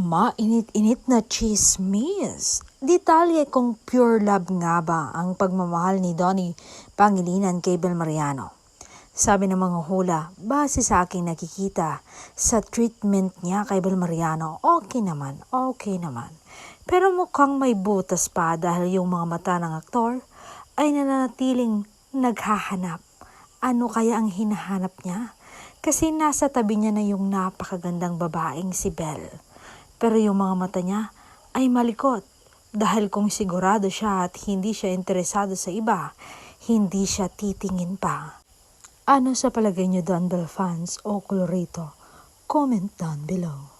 Mainit-init na chismis. Detalye kung pure love nga ba ang pagmamahal ni Donnie Pangilinan kay Bel Mariano. Sabi ng mga hula, base sa aking nakikita sa treatment niya kay Bel Mariano, okay naman. Pero mukhang may butas pa dahil yung mga mata ng aktor ay nananatiling naghahanap. Ano kaya ang hinahanap niya? Kasi nasa tabi niya na yung napakagandang babaeng si Bel. Pero yung mga mata niya ay malikot. Dahil kung sigurado siya at hindi siya interesado sa iba, hindi siya titingin pa. Ano sa palagay niyo doon, Bel fans o Colorito? Comment down below.